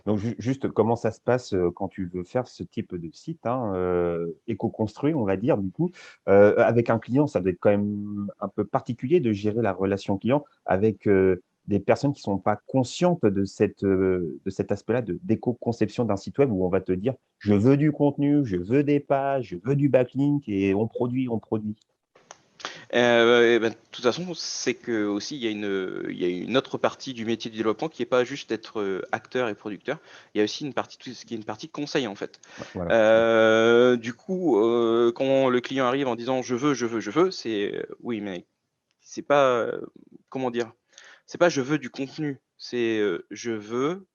Donc juste comment ça se passe, quand tu veux faire ce type de site, hein, éco-construit, on va dire du coup? Avec un client, ça doit être quand même un peu particulier de gérer la relation client avec, des personnes qui sont pas conscientes de cet aspect-là d'éco-conception d'un site web où on va te dire: «Je veux du contenu, je veux des pages, je veux du backlink» et on produit, on produit. Et bah, de toute façon, c'est qu'aussi il y a une autre partie du métier du développement qui est pas juste d'être, acteur et producteur. Il y a aussi une partie tout ce qui est une partie conseil, en fait. Voilà. Mmh. Du coup, quand le client arrive en disant: «Je veux, je veux, je veux», c'est, oui, mais c'est pas, comment dire? C'est pas: «Je veux du contenu», c'est, «Je veux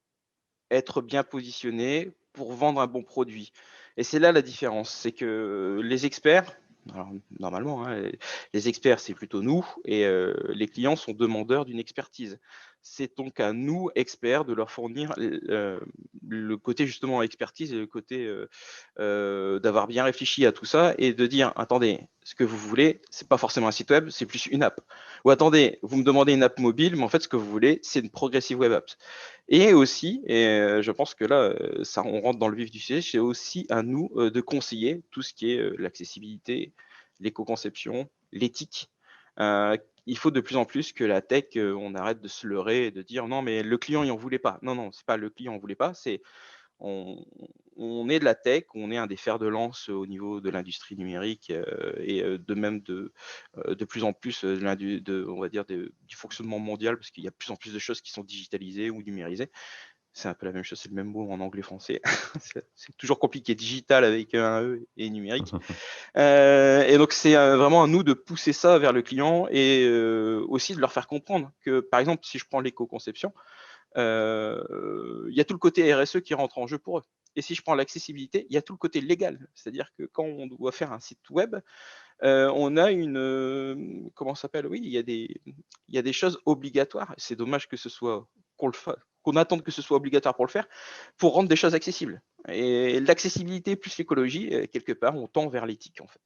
être bien positionné pour vendre un bon produit» et c'est là la différence. C'est que les experts, alors normalement, hein, les experts, c'est plutôt nous et les clients sont demandeurs d'une expertise. C'est donc à nous, experts, de leur fournir le côté justement expertise et le côté, d'avoir bien réfléchi à tout ça et de dire: «Attendez, ce que vous voulez, c'est pas forcément un site web, c'est plus une app. Ou attendez, vous me demandez une app mobile, mais en fait, ce que vous voulez, c'est une progressive web app». Et aussi, je pense que là, ça on rentre dans le vif du sujet, c'est aussi à nous, de conseiller tout ce qui est, l'accessibilité, l'éco-conception, l'éthique. Heu, il faut de plus en plus que la tech, on arrête de se leurrer et de dire: «Non, mais le client, il en voulait pas». Non, non, c'est pas le client en voulait pas, c'est on on est de la tech, on est un des fers de lance au niveau de l'industrie numérique, et de même de plus en plus, de on va dire du fonctionnement mondial parce qu'il y a de plus en plus de choses qui sont digitalisées ou numérisées. C'est un peu la même chose, c'est le même mot en anglais-français. C'est toujours compliqué, digital avec un E et numérique. Et donc c'est, vraiment à nous de pousser ça vers le client et aussi de leur faire comprendre que, par exemple, si je prends l'éco-conception, il y a tout le côté RSE qui rentre en jeu pour eux. Et si je prends l'accessibilité, il y a tout le côté légal. C'est-à-dire que quand on doit faire un site web, on a comment ça s'appelle? Oui, il y a des choses obligatoires. C'est dommage que ce soit qu'on attende que ce soit obligatoire pour le faire, pour rendre des choses accessibles. Et l'accessibilité plus l'écologie, quelque part, on tend vers l'éthique, en fait.